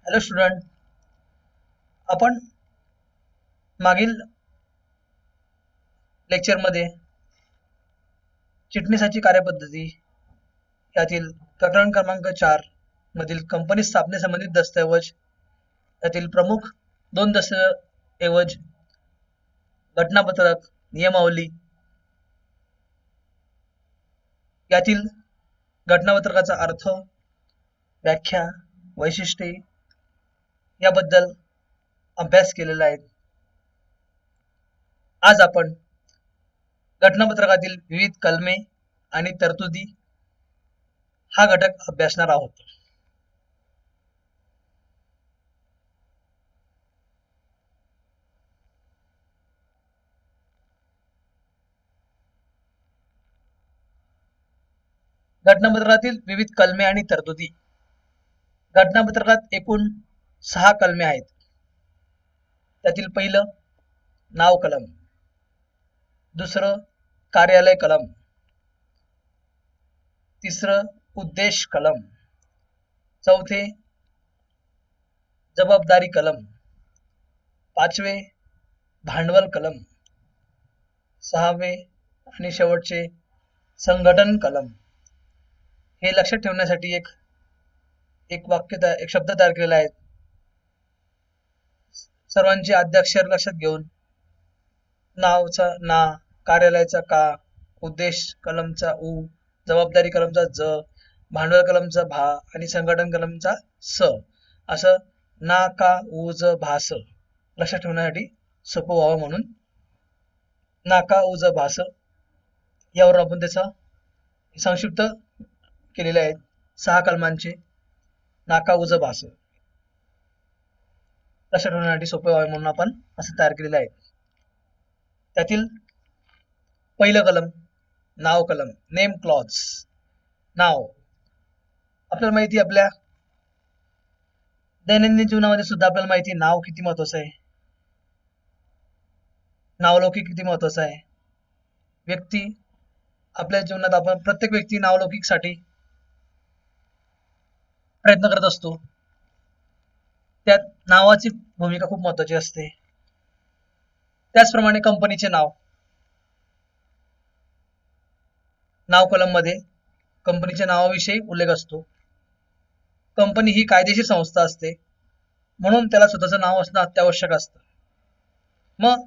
Hello student, आपण मागील लेक्चरमध्ये चिटणीसाची कार्यपद्धती यातील प्रकरण क्रमांक 4 मधील कंपनी स्थापनेसंबंधित दस्तऐवज यातील प्रमुख 2 दस्तऐवज, घटनापत्रक, नियमावली यातील घटनापत्रकाचा अर्थ, व्याख्या, वैशिष्ट्ये याबद्दल अभ्यास केलेला आहे. आज आपण घटनापत्रकातील विविध कलमे आणि तरतुदी हा घटक अभ्यासणार आहोत. घटनापत्रकातील विविध कलमे आणि तरतुदी. घटनापत्रकात एकूण 6 कलमे आहेत. त्यातील पहिलं नाव कलम, दुसरं कार्यालय कलम, तिसरं उद्देश कलम, चौथे जबाबदारी कलम, पाचवे भांडवल कलम, सहावे आणि शेवटचे संघटन कलम. हे लक्षात ठेवण्यासाठी एक शब्द तयार केलेला आहे. सर्वांचे आद्याक्षर लक्षात घेऊन नावचा ना, कार्यालयाचा का, उद्देश कलमचा उ, जबाबदारी कलमचा ज, भांडवल कलमचा भा आणि संघटन कलमचा स असं ना का उ ज भा स लक्षात ठेवण्यासाठी सोपं व्हावं म्हणून नाका उज भास यावर आपण त्याचा संक्षिप्त केलेले आहेत. 6 कलमांचे नाका उज भास लक्षात ठेवण्यासाठी सोपे व्हावे म्हणून आपण असं तयार केलेलं आहे. त्यातील पहिलं कलम नाव कलम, नेम क्लॉज. नाव आपल्याला माहिती, आपल्या दैनंदिन जीवनामध्ये सुद्धा आपल्याला माहिती नाव किती महत्वाचं आहे. नावलौकिक किती महत्वाचं आहे. व्यक्ती आपल्या जीवनात आपण प्रत्येक व्यक्ती नावलौकिकसाठी प्रयत्न करत असतो. त्यात नावाची भूमिका खूप महत्वाची असते. त्याचप्रमाणे कंपनीचे नाव, नाव कलम मध्ये कंपनीच्या नावाविषयी उल्लेख असतो. कंपनी ही कायदेशीर संस्था असते म्हणून त्याला स्वतःचं नाव असणं अत्यावश्यक असतं. मग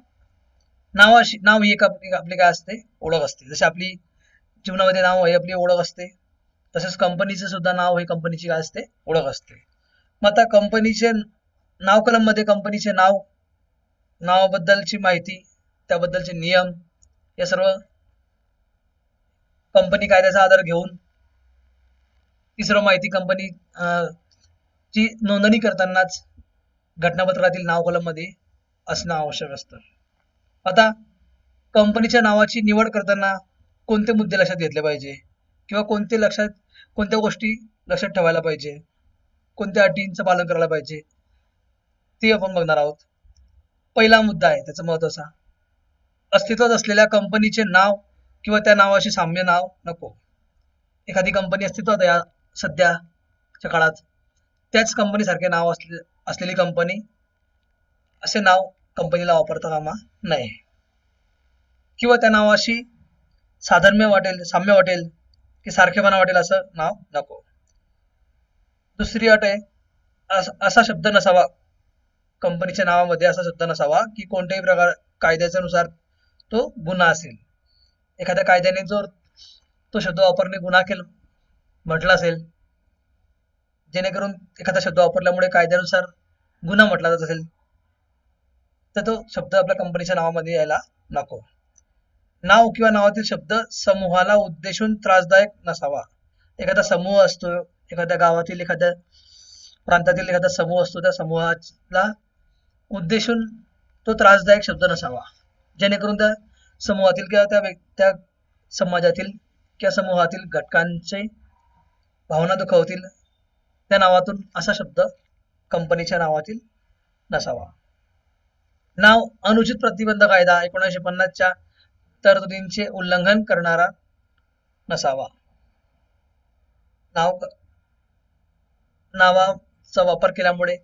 नाव ही एक आपली काय असते, ओळख असते. जशी आपली जीवनामध्ये नाव हे आपली ओळख असते, तसेच कंपनीचे सुद्धा नाव हे कंपनीची काय असते, ओळख असते. मग आता कंपनीचे नाव कलम मध्ये कंपनीचे नाव, नावाबद्दलची माहिती, त्याबद्दलचे नियम या सर्व कंपनी कायद्याचा आधार घेऊन, तिसरं माहिती कंपनी ची नोंदणी करतानाच घटनापत्रातील नाव कलम मध्ये असणं आवश्यक असतं. आता कंपनीच्या नावाची निवड करताना कोणते मुद्दे लक्षात घेतले पाहिजे किंवा कोणत्या गोष्टी लक्षात ठेवायला पाहिजे, कोणत्या अटींचं पालन करायला पाहिजे ते आपण बघणार आहोत. पहिला मुद्दा आहे त्याचा महत्वाचा, अस्तित्वात असलेल्या कंपनीचे नाव किंवा त्या नावाशी साम्य नाव नको. एखादी कंपनी अस्तित्वात आहे सध्याच्या काळात, त्याच कंपनी सारखे नाव असलेली कंपनी असे नाव कंपनीला वापरता कामा नये किंवा त्या नावाशी साधर्म्य वाटेल, साम्य वाटेल की सारखेपणा वाटेल असं नाव नको. दुसरी अट आहे, असा शब्द नसावा कंपनीच्या नावामध्ये, असा शब्द नसावा की कोणत्याही प्रकार कायद्याच्या नुसार तो गुन्हा असेल. एखाद्या कायद्याने जर तो शब्द वापरणे गुन्हा केलं म्हटलं असेल, जेणेकरून एखादा शब्द वापरल्यामुळे कायद्यानुसार गुन्हा म्हटला जात असेल, तर तो शब्द आपल्या कंपनीच्या नावामध्ये यायला नको. नाव किंवा नावातील शब्द समूहाला उद्देशून त्रासदायक नसावा. एखादा समूह असतो, एखाद्या गावातील, एखाद्या प्रांतातील एखादा समूह असतो, त्या समूहाला उद्देशून तो त्रासदायक शब्द नसावा, जेणेकरून त्या समूहातील किंवा त्या समाजातील किंवा समूहातील घटकांचे भावना दुखावतील त्या नावातून असा शब्द कंपनीच्या नावातील नसावा. नाव अनुचित प्रतिबंध कायदा 1950च्या तरतुदींचे उल्लंघन करणारा नसावा. नावाचा वापर केल्यामुळे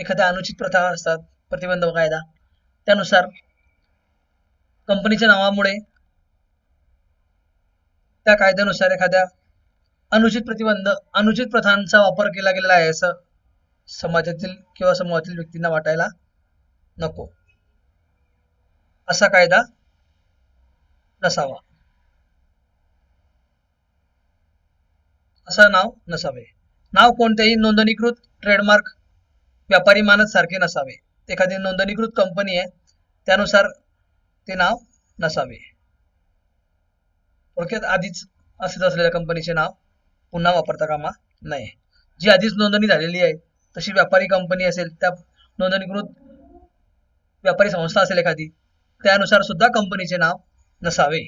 एखाद्या अनुचित प्रथा असतात, प्रतिबंध कायदा, त्यानुसार कंपनीच्या नावामुळे त्या कायद्यानुसार एखाद्या अनुचित प्रथांचा वापर केला गेलेला आहे असं समाजातील किंवा समूहातील व्यक्तींना वाटायला नको. असा कायदा नसावा, असं नाव नसावे. नाव कोणत्याही नोंदणीकृत ट्रेडमार्क, व्यापारी मानक सारखे नसावे. एखादी नोंदणीकृत कंपनी आहे त्यानुसार ते नाव नसावे. थोडक्यात आधीच अस्तित्वात असलेल्या कंपनीचे नाव पुन्हा वापरता कामा नये. जी आधीच नोंदणी झालेली आहे तशी व्यापारी कंपनी असेल, त्या नोंदणीकृत व्यापारी संस्था असेल एखादी, त्यानुसार सुद्धा कंपनीचे नाव नसावे.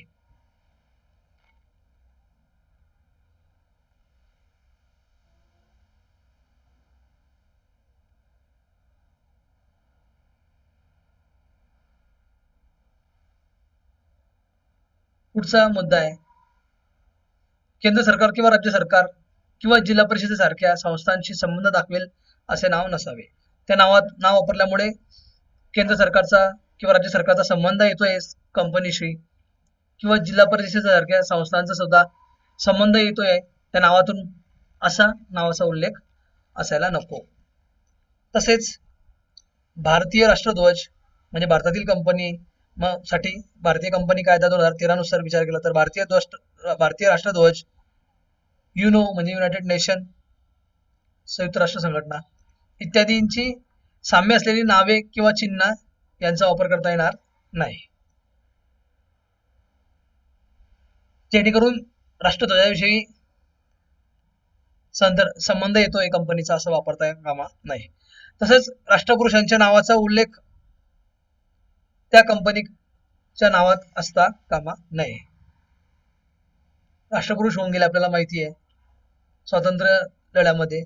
पुढचा मुद्दा आहे, केंद्र सरकार किंवा राज्य सरकार किंवा जिल्हा परिषदेसारख्या संस्थांशी संबंध दाखवेल असे नाव नसावे. त्या नाव वापरल्यामुळे केंद्र सरकारचा किंवा राज्य सरकारचा संबंध येतोय कंपनीशी, किंवा जिल्हा परिषदेसारख्या संस्थांचा सुद्धा संबंध येतोय त्या नावातून, असा नावाचा उल्लेख असायला नको. तसेच भारतीय राष्ट्रध्वज म्हणजे भारतातील कंपनी साठी भारतीय कंपनी कायदा 2013 नुसार विचार केला तर भारतीय राष्ट्रध्वज, युनो म्हणजे युनायटेड नेशन, संयुक्त राष्ट्र संघटना इत्यादींची साम्य असलेली नावे किंवा चिन्ह यांचा वापर करता येणार नाही. जेणेकरून राष्ट्रध्वजाविषयी संबंध येतोय कंपनीचा असं वापरता कामा नाही. तसंच राष्ट्रपुरुषांच्या नावाचा उल्लेख त्या कंपनीच्या नावात असता कामा नये. राष्ट्रपुरुष होऊन गेले आपल्याला माहिती आहे स्वातंत्र्य लढ्यामध्ये,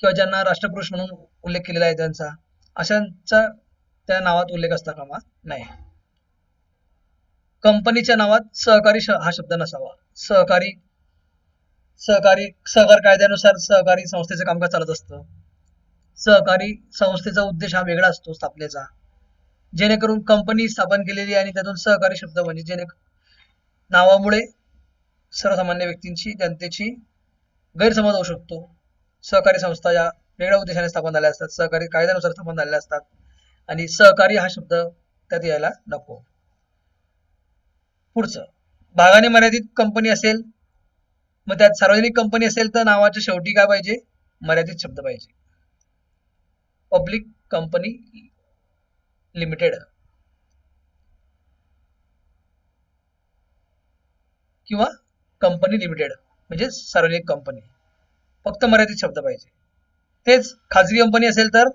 किंवा ज्यांना राष्ट्रपुरुष म्हणून उल्लेख केलेला आहे त्यांचा, अशांचा त्या नावात उल्लेख असता कामा नये. कंपनीच्या नावात सहकारी हा शब्द नसावा. सहकार कायद्यानुसार सहकारी संस्थेचं कामकाज चालत असतं. सहकारी संस्थेचा उद्देश हा वेगळा असतो स्थापनेचा, जेणेकरून कंपनी स्थापन केलेली आणि त्यातून सहकारी शब्द म्हणजे नावामुळे सर्वसामान्य व्यक्तींची, जनतेची गैरसमज होऊ शकतो. सहकारी संस्था या वेगळ्या उद्देशाने स्थापन झाल्या असतात, सहकारी कायद्यानुसार स्थापन झालेल्या असतात, आणि सहकारी हा शब्द त्यात यायला नको. पुढचं, भागाने मर्यादित कंपनी असेल, मग त्यात सार्वजनिक कंपनी असेल तर नावाच्या शेवटी काय पाहिजे, मर्यादित शब्द पाहिजे. पब्लिक कंपनी लिमिटेड किंवा कंपनी लिमिटेड म्हणजे सार्वजनिक कंपनी, फक्त मर्यादित शब्द पाहिजे. तेच खाजगी कंपनी असेल तर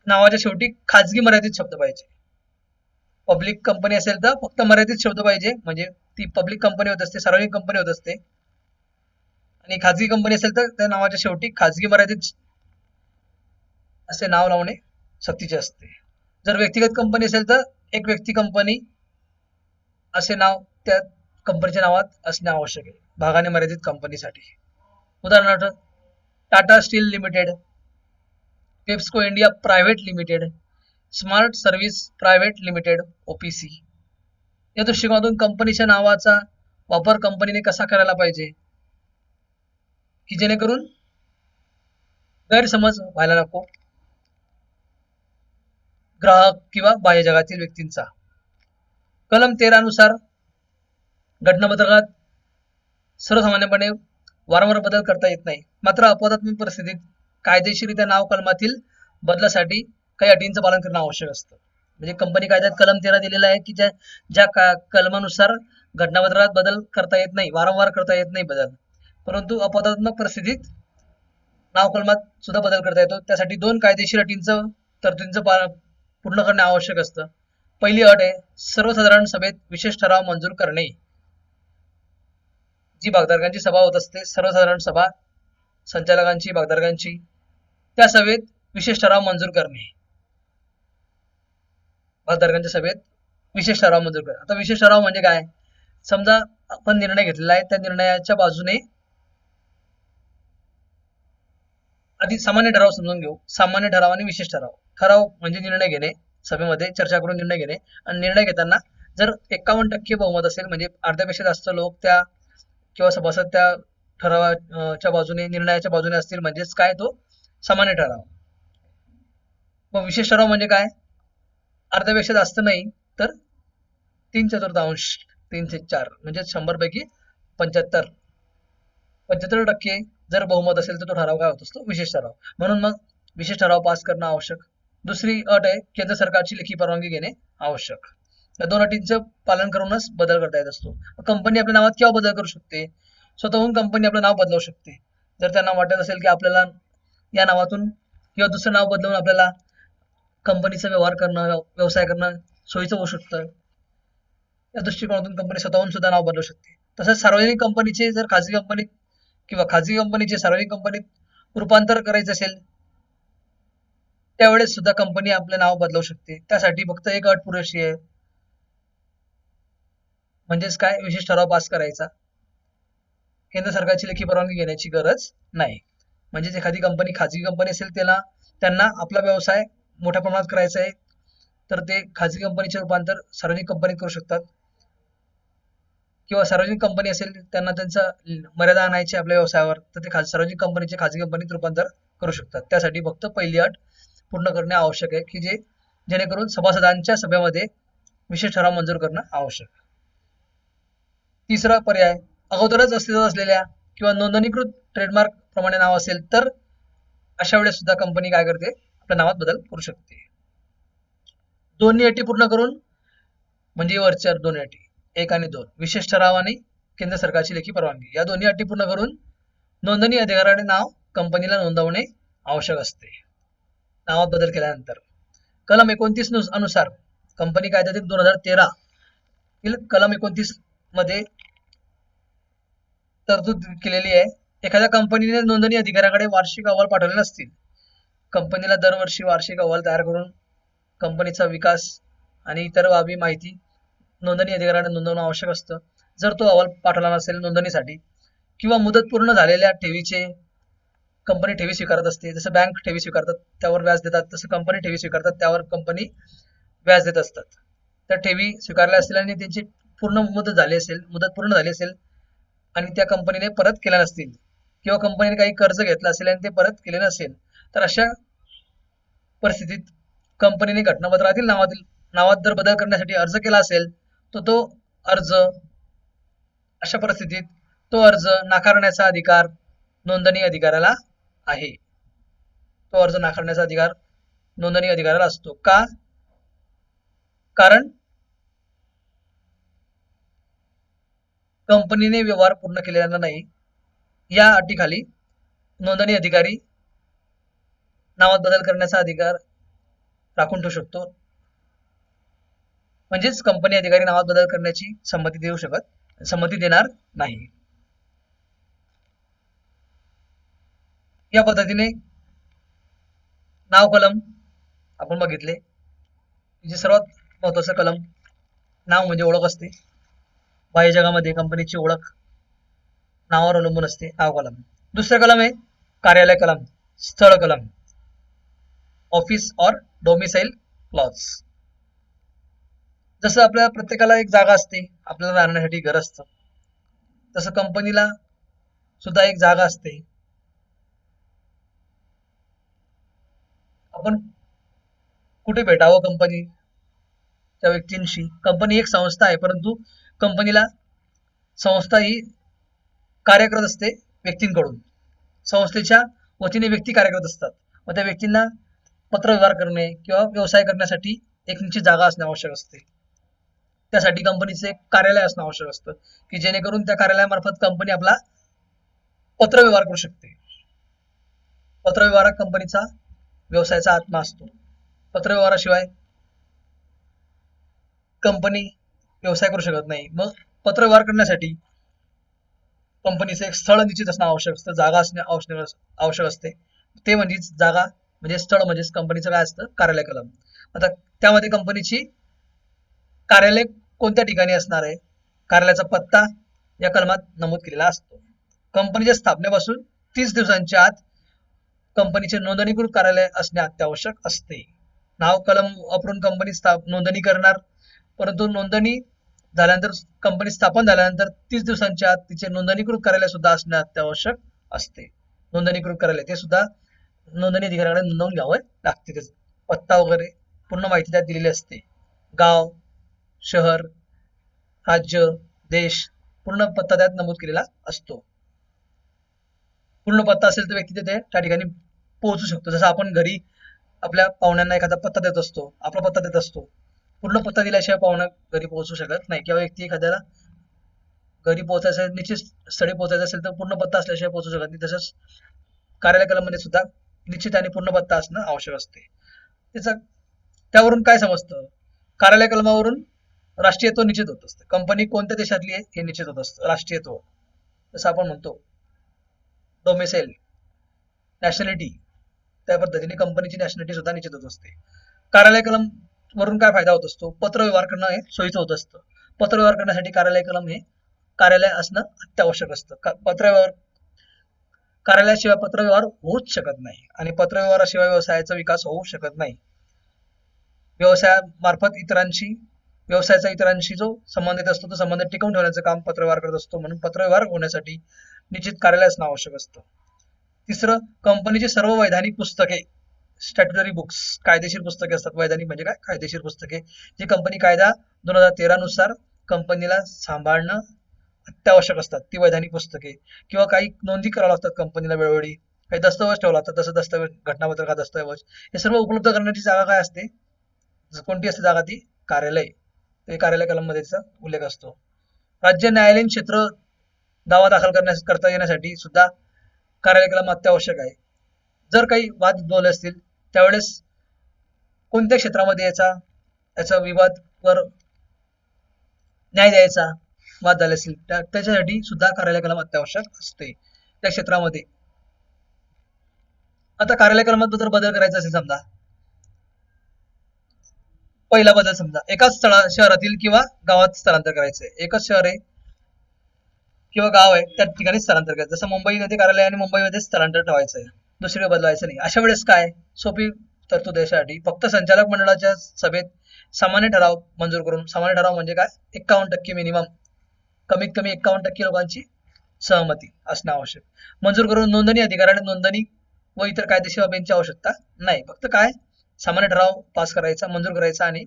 नावाच्या शेवटी खाजगी मर्यादित शब्द पाहिजे. पब्लिक कंपनी असेल तर फक्त मर्यादित शब्द पाहिजे, म्हणजे ती पब्लिक कंपनी होत असते, सार्वजनिक कंपनी होत असते. आणि खाजगी कंपनी असेल तर त्या नावाच्या शेवटी खाजगी मर्यादित असे नाव लावणे सक्तीचे असते. जर व्यक्तिगत कंपनी असेल तर एक व्यक्ती कंपनी असे नाव त्या कंपनीच्या नावात असणे आवश्यक आहे भागाने मर्यादित कंपनीसाठी. उदाहरणार्थ Tata steel limited, PepsiCo India private limited, smart service private limited OPC. या दृष्टिकोनातून कंपनीच्या नावाचा वापर कंपनीने कसा करायला पाहिजे की जेणेकरून गैरसमज व्हायला नको ग्राहक किंवा बाह्य जगातील व्यक्तींचा. कलम 13 नुसार घटनापत्रकात सर्वसामान्यपणे वारंवार बदल करता येत नाही, मात्र अपवादात्मक परिस्थितीत कायदेशीरित्या नाव कलमातील बदलासाठी काही अटींचं पालन करणं आवश्यक असतं. म्हणजे कंपनी कायद्यात कलम 13 दिलेला आहे की ज्या कलमानुसार घटनापत्रात बदल करता येत नाही, वारंवार करता येत नाही बदल, परंतु अपवादात्मक परिस्थितीत नाव कलमात सुद्धा बदल करता येतो. त्यासाठी 2 कायदेशीर अटींचं तरतुदींचं पूर्ण करणे आवश्यक असतं. पहिली अट आहे सर्वसाधारण सभेत विशेष ठराव मंजूर करणे. जी भागधारकांची सभा होत असते, सर्वसाधारण सभा संचालकांची, भागधारकांची, त्या सभेत विशेष ठराव मंजूर करणे. भागधारकांच्या सभेत विशेष ठराव मंजूर करणे. आता विशेष ठराव म्हणजे काय, समजा आपण निर्णय घेतलेला आहे, त्या निर्णयाच्या बाजूने आधी सामान्य ठराव समजून घेऊ. सामान्य ठराव आणि विशेष ठराव. ठराव म्हणजे निर्णय घेणे, सभेमध्ये चर्चा करून निर्णय घेणे, आणि निर्णय घेताना जर 51% बहुमत असेल, म्हणजे अर्ध्यापेक्षा जास्त लोक त्या किंवा सभासद त्या ठरावाच्या बाजूने, निर्णयाच्या बाजूने असतील, म्हणजेच काय, तो सामान्य ठराव. मग विशेष ठराव म्हणजे काय? अर्ध्यापेक्षा जास्त नाही तर 3/4, 3/4, म्हणजे 100 पैकी 75% जर बहुमत असेल तर तो ठराव काय होत असतो? विशेष ठराव. म्हणून मग विशेष ठराव पास करणं आवश्यक. दुसरी अट आहे, केंद्र सरकारची लेखी परवानगी घेणे आवश्यक. या दोन अटींचं पालन करूनच बदल करता येत असतो. कंपनी आपल्या नावात केव्हा बदल करू शकते? स्वतःहून कंपनी आपलं नाव बदलवू शकते. जर त्यांना वाटत असेल की आपल्याला या नावातून किंवा दुसरं नाव बदलवून आपल्याला कंपनीचा व्यवहार करणं, व्यवसाय करणं सोयीचं होऊ शकतं, या दृष्टिकोनातून कंपनी स्वतःहून सुद्धा नाव बदलू शकते. तसंच सार्वजनिक कंपनीचे जर खाजगी कंपनीत किंवा खाजगी कंपनीचे सार्वजनिक कंपनीत रूपांतर करायचं असेल, त्यावेळेस सुद्धा कंपनी आपलं नाव बदलवू शकते. त्यासाठी फक्त एक अट पुरेशी आहे, म्हणजेच काय? विशेष ठराव पास करायचा. केंद्र सरकारची लेखी परवानगी घेण्याची गरज नाही. म्हणजेच एखादी कंपनी खाजगी कंपनी असेल, त्यांना आपला व्यवसाय मोठ्या प्रमाणात करायचा आहे, तर ते खाजगी कंपनीचे रूपांतर सार्वजनिक कंपनीत करू शकतात. किंवा सार्वजनिक कंपनी असेल, त्यांना त्यांचा मर्यादा आणायची आपल्या व्यवसायावर, तर ते सार्वजनिक कंपनीचे खाजगी कंपनीत रूपांतर करू शकतात. त्यासाठी फक्त पहिली अट पूर्ण करणे आवश्यक आहे, की जेणेकरून सभासदांच्या सभेमध्ये विशेष ठराव मंजूर करणं आवश्यक. तिसरा पर्याय, अगोदरच अस्तित्वात असलेल्या किंवा नोंदणीकृत ट्रेडमार्क प्रमाणे नाव असेल, तर अशा वेळेस सुद्धा कंपनी काय करते? आपल्या नावात बदल करू शकते. दोन्ही अटी पूर्ण करून, म्हणजे वरच्या दोन अटी, 1 आणि 2, विशेष ठराव आणि केंद्र सरकारची लेखी परवानगी, या दोन्ही अटी पूर्ण करून नोंदणी अधिकाऱ्याने नाव कंपनीला नोंदवणे आवश्यक असते, नावात बदल केल्यानंतर. कलम 29 अनुसार कंपनी कायद्यातील 2013 कलम 29 मध्ये तरतूद केलेली आहे. एखाद्या कंपनीने नोंदणी अधिकाऱ्याकडे वार्षिक अहवाल पाठवले नसतील, कंपनीला दरवर्षी वार्षिक अहवाल तयार करून कंपनीचा विकास आणि इतर बाबी माहिती नोंदणी अधिकाऱ्याने नोंदवणं आवश्यक असतं. जर तो अहवाल पाठवला नसेल नोंदणीसाठी, किंवा मुदत पूर्ण झालेल्या ठेवीचे, कंपनी ठेवी स्वीकारत असते, जसं बँक ठेवी स्वीकारतात त्यावर व्याज देतात, तसं कंपनी ठेवी स्वीकारतात त्यावर कंपनी व्याज देत असतात. त्या ठेवी स्वीकारल्या असतील आणि त्यांची मुदत पूर्ण झाली असेल आणि त्या कंपनीने परत केल्या नसतील, किंवा कंपनीने काही कर्ज घेतलं असेल आणि ते परत केले नसेल, तर अशा परिस्थितीत कंपनीने घटनापत्रातील नावात जर बदल करण्यासाठी अर्ज केला असेल, तर तो अर्ज, अशा परिस्थितीत तो अर्ज नाकारण्याचा अधिकार नोंदणी अधिकाऱ्याला आहे. तो अर्ज नाकारण्याचा अधिकार नोंदणी अधिकाऱ्याला असतो. का? कारण कंपनीने व्यवहार पूर्ण केलेला नाही. या अटीखाली नोंदणी अधिकारी नावात बदल करण्याचा अधिकार राखून ठेवू शकतो. म्हणजेच कंपनी अधिकारी नावात बदल करण्याची संमती देणार नाही. या पद्धतीने नाव कलम आपण बघितले. जे सर्वात महत्वाचं कलम, नाव म्हणजे ओळख असते. बाह्य जगामध्ये कंपनीची ओळख नावावर अवलंबून असते, नाव कलम. दुसरा कलम आहे कार्यालय कलम, स्थळ कलम, ऑफिस और डोमिसाइल क्लॉज. जसं आपल्या प्रत्येकाला एक जागा असते, आपल्याला राहण्यासाठी घर असतं, तसं कंपनीला सुद्धा एक जागा असते. आपण कुठे भेटावं कंपनीच्या व्यक्तींशी? कंपनी एक संस्था आहे, परंतु कंपनीला संस्था ही कार्य करत असते व्यक्तींकडून. संस्थेच्या वतीने व्यक्ती कार्य करत असतात. मग त्या व्यक्तींना पत्रव्यवहार करणे किंवा व्यवसाय करण्यासाठी एक निश्चित जागा असणे आवश्यक असते. त्यासाठी कंपनीचे एक कार्यालय असणं आवश्यक असतं, की जेणेकरून त्या कार्यालयामार्फत कंपनी आपला पत्रव्यवहार करू शकते. पत्रव्यवहार कंपनीचा व्यवसायाचा आत्मा असतो. पत्रव्यवहाराशिवाय कंपनी व्यवसाय करू शकत नाही. मग पत्रव्यवहार करण्यासाठी कंपनीचं एक स्थळ निश्चित असणं आवश्यक असतं, जागा असणे आवश्यक असते. ते म्हणजेच जागा म्हणजे स्थळ म्हणजेच कंपनीचं काय असतं? कार्यालय कलम. आता त्यामध्ये कंपनीची कार्यालय कोणत्या ठिकाणी असणार आहे, कार्यालयाचा पत्ता या कलमात नमूद केलेला असतो. कंपनीच्या स्थापनेपासून 30 दिवसांच्या आत कंपनीचे नोंदणीकृत कार्यालय असणे अत्यावश्यक असते. नाव कलम वापरून कंपनी नोंदणी करणार, परंतु नोंदणी झाल्यानंतर कंपनी स्थापन झाल्यानंतर 30 दिवसांच्या आत तिचे नोंदणीकृत कार्यालय सुद्धा असणे अत्यावश्यक असते. नोंदणीकृत कार्यालय ते सुद्धा नोंदणी अधिकाऱ्याकडे नोंदवून घ्यावे लागते. त्याचं पत्ता वगैरे पूर्ण माहिती त्यात दिलेली असते. गाव, शहर, राज्य, देश, पूर्ण पत्ता त्यात नमूद केलेला असतो. पूर्ण पत्ता असेल तर व्यक्ती तिथे त्या ठिकाणी पोहोचू शकतो. जसं आपण घरी आपल्या पाहुण्यांना एखादा पत्ता देत असतो, आपला पत्ता देत असतो. पूर्ण पत्ता दिल्याशिवाय पाहुणा घरी पोहोचू शकत नाही, किंवा व्यक्ती एखाद्याला घरी पोहोचायचं निश्चित स्थळी पोहोचायचं असेल तर पूर्ण पत्ता असल्याशिवाय पोहोचू शकत नाही. तसंच कार्यालय कलममध्ये सुद्धा निश्चित आणि पूर्ण पत्ता असणं आवश्यक असते. त्याचा त्यावरून काय समजतं? कार्यालय कलमावरून राष्ट्रीयत्व निश्चित होत असतं. कंपनी कोणत्या देशातली आहे हे निश्चित होत असतं. राष्ट्रीयत्व जसं आपण म्हणतो डोमेसाईल, नॅशनॅलिटी, त्या पद्धतीने कंपनीची नॅशनॅलिटी सुद्धा निश्चित होत असते. कार्यालय कलम वरून काय फायदा होत असतो? पत्रव्यवहार करणं हे सोयीचं होत असतं. पत्रव्यवहार करण्यासाठी कार्यालय कलम हे कार्यालय असणं अत्यावश्यक असतं. पत्रव्यवहार कार्यालयाशिवाय पत्रव्यवहार होऊच शकत नाही, आणि पत्रव्यवहाराशिवाय व्यवसायाचा विकास होऊ शकत नाही. व्यवसायामार्फत व्यवसायाचा इतरांशी जो संबंधित असतो तो संबंध टिकवून ठेवण्याचं काम पत्रव्यवहार करत असतो. म्हणून पत्रव्यवहार होण्यासाठी निश्चित कार्यालय असणं आवश्यक असतं. तिसरं, कंपनीची सर्व वैधानिक पुस्तके, स्टॅट्युटरी बुक्स, कायदेशीर पुस्तके असतात. वैधानिक म्हणजे काय? कायदेशीर पुस्तके, जी कंपनी कायदा 2013 नुसार कंपनीला सांभाळणं अत्यावश्यक असतात. ती वैधानिक पुस्तके, किंवा काही नोंदी कराव्या लागतात कंपनीला वेळोवेळी, काही दस्तऐवज ठेवला लागतात. जसं दस्तऐवज, घटनापत्र का दस्तऐवज, हे सर्व उपलब्ध करण्याची जागा काय असते? कोणती असते जागा? ती कार्यालय. ते कार्यालय कलममध्ये त्याचा उल्लेख असतो. राज्य न्यायालयीन क्षेत्र दावा दाखल करता येण्यासाठी सुद्धा कार्यालय कलम अत्यावश्यक आहे. जर काही वाद उद्भवले असतील त्यावेळेस कोणत्या क्षेत्रामध्ये याचा विवादवर न्याय द्यायचा, वाद झाले असतील त्याच्यासाठी सुद्धा कार्यालय कलम अत्यावश्यक असते त्या क्षेत्रामध्ये. आता कार्यालय कलमात जर बदल करायचा असेल, समजा पहिला बदल, समजा एकाच शहरातील किंवा गावात स्थलांतर करायचंय. एकच शहर आहे किंवा गाव आहे, त्या ठिकाणी स्थलांतर करायचं. जसं मुंबईमध्ये कार्यालय आणि मुंबईमध्ये स्थलांतर ठेवायचंय, दुसरीकडे बदलायचं नाही. अशा वेळेस काय? सोपी तरतूद यासाठी फक्त संचालक मंडळाच्या सभेत सामान्य ठराव मंजूर करून, सामान्य ठराव म्हणजे काय? 51% मिनिमम, कमीत कमी 51% लोकांची सहमती असणं आवश्यक. मंजूर करून नोंदणी अधिकाऱ्याने नोंदणी व इतर कायदेशीर बाबींची आवश्यकता नाही. फक्त काय? सामान्य ठराव पास करायचा, मंजूर करायचा, आणि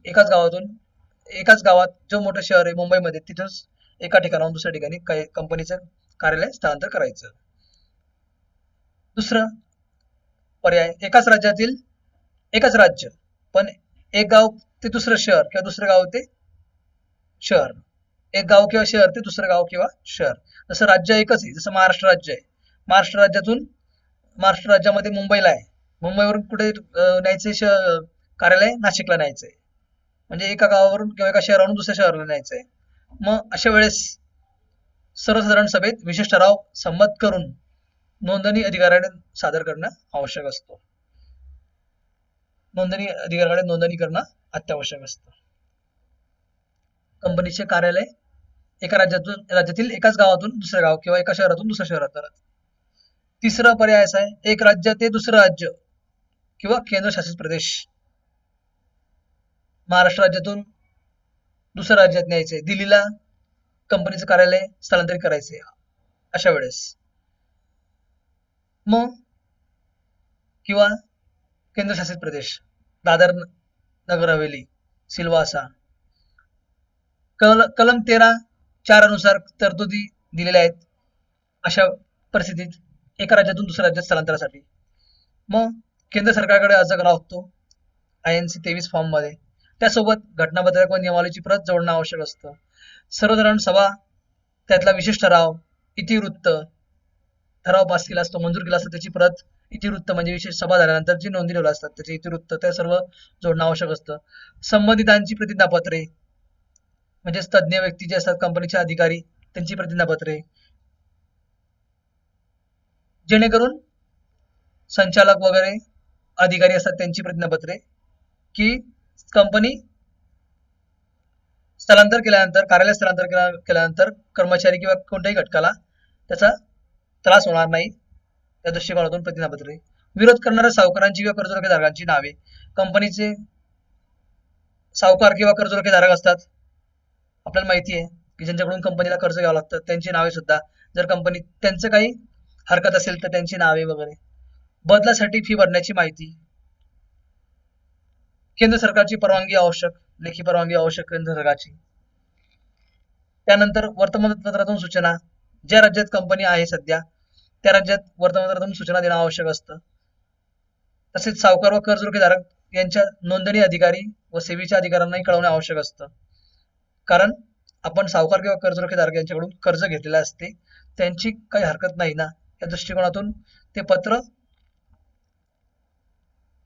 एकाच गावात जो मोठं शहर आहे मुंबईमध्ये, तिथूनच एका ठिकाणाहून दुसऱ्या ठिकाणी कंपनीचं कार्यालय स्थलांतर करायचं. दुसरं पर्याय, एकच राज्य पण एक गाव ते दुसरं शहर, किंवा दुसरं गाव ते शहर. एक गाव किंवा शहर ते दुसरं गाव किंवा शहर. जसं राज्य एकच आहे, जसं महाराष्ट्र राज्य आहे. महाराष्ट्र राज्यामध्ये मुंबईला आहे, मुंबईवरून कुठे न्यायचंय कार्यालय? नाशिकला न्यायचंय. म्हणजे एका गावावरून किंवा एका शहरावरून दुसऱ्या शहराला न्यायचंय. मग अशा वेळेस सर्वसाधारण सभेत विशेष ठराव संमत करून नोंदणी अधिकाऱ्याने सादर करणं आवश्यक असतं. नोंदणी अधिकाऱ्याकडे नोंदणी करणं अत्यावश्यक असतं. कंपनीचे कार्यालय एका राज्यातील एकाच गावातून दुसऱ्या गाव, किंवा एका शहरातून दुसऱ्या शहरात. तिसरा पर्याय असा आहे, एक राज्य ते दुसरं राज्य किंवा केंद्रशासित प्रदेश. महाराष्ट्र राज्यातून दुसऱ्या राज्यात न्यायचंय, दिल्लीला कंपनीचं कार्यालय स्थलांतरित करायचंय. अशा वेळेस मग, किंवा केंद्रशासित प्रदेश, दादर नगर हवेली, सिल्वासा. कलम 13(4) अनुसार तरतुदी दिलेल्या आहेत. अशा परिस्थितीत एका राज्यातून दुसऱ्या राज्यात स्थलांतरासाठी मग केंद्र सरकारकडे अर्ज करावा लागतो INC 23 फॉर्म मध्ये. त्यासोबत घटनापत्रक व नियमावलीची प्रत जोडणं आवश्यक असतं. सर्वसाधारण सभा त्यातला विशेष ठराव, इतिवृत्त, ठराव पास केला असतो, मंजूर केला असतो, त्याची प्रत, इतिवृत्त म्हणजे विशेष सभा झाल्यानंतर जी नोंदी ठेवल्या असतात त्याचे इतिवृत्त, ते सर्व जोडणं आवश्यक असतं. संबंधितांची प्रतिज्ञापत्रे, म्हणजेच तज्ज्ञ व्यक्ती जे असतात, कंपनीचे अधिकारी, त्यांची प्रतिज्ञापत्रे, जेणेकरून संचालक वगैरे अधिकारी असतात त्यांची प्रतिज्ञापत्रे, की कंपनी स्थलांतर केल्यानंतर, कार्यालय स्थलांतर केल्यानंतर कर्मचारी किंवा कोणत्याही घटकाला त्याचा त्रास होणार नाही, या दृष्टिकोनातून प्रतिज्ञापत्रे. विरोध करणाऱ्या सावकारांची किंवा कर्जरोखेधारकांची नावे. कंपनीचे सावकार किंवा कर्जरोखेधारक असतात, आपल्याला माहिती आहे की ज्यांच्याकडून कंपनीला कर्ज घ्यावं लागतं त्यांची नावे सुद्धा, जर कंपनी त्यांचं काही हरकत असेल तर त्यांची नावे वगैरे. बदलासाठी फी भरण्याची माहिती. केंद्र सरकारची परवानगी आवश्यक, लेखी परवानगी आवश्यक केंद्र सरकारची. त्यानंतर वर्तमानपत्रातून सूचना. ज्या राज्यात कंपनी आहे सध्या त्या राज्यात वर्तमानपत्रातून सूचना देणं आवश्यक असतं. तसेच सावकार व कर्जरोखेधारक यांच्या नोंदणी अधिकारी व सेवेच्या अधिकाऱ्यांनाही कळवणे आवश्यक असतं, कारण आपण सावकार किंवा कर्जरोखेधारक यांच्याकडून कर्ज घेतलेले असते, त्यांची काही हरकत नाही ना, या दृष्टिकोनातून ते पत्र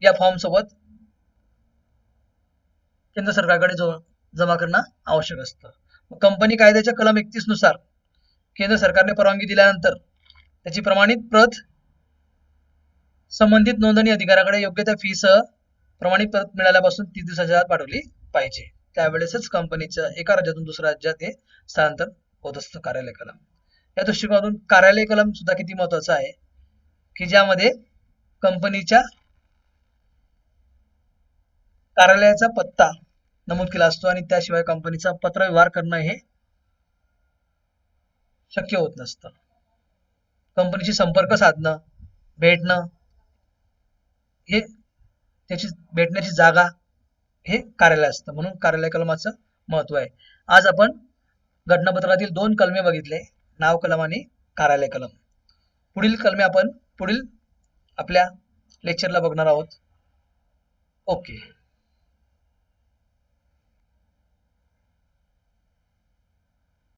या फॉर्म सोबत केंद्र सरकारकडे जमा करणं आवश्यक असतं. कंपनी कायद्याच्या कलम 31 नुसार केंद्र सरकारने परवानगी दिल्यानंतर त्याची प्रमाणित प्रत संबंधित नोंदणी अधिकाऱ्याकडे योग्य त्या फीसह प्रमाणित प्रत मिळाल्यापासून 30 दिवसाच्या आत पाठवली पाहिजे. त्यावेळेसच कंपनीचं एका राज्यातून दुसऱ्या राज्यात हे स्थलांतर होत असतं कार्यालय कलम. या दृष्टिकोनातून कार्यालय कलम सुद्धा किती महत्वाचा आहे की ज्यामध्ये कंपनीच्या कार्यालयाचा पत्ता नमूद केला असतो आणि त्याशिवाय कंपनीचा पत्रव्यवहार करणं हे शक्य होत नसतं. कंपनीशी संपर्क साधणं, भेटणं, हे त्याची भेटण्याची जागा हे कार्यालय असतं, म्हणून कार्यालय कलमाचं महत्व आहे. आज आपण घटनापत्रातील 2 कलमे बघितले, नाव कलम आणि कार्यालय कलम. पुढील कलमे आपण पुढील आपल्या लेक्चरला बघणार आहोत. ओके.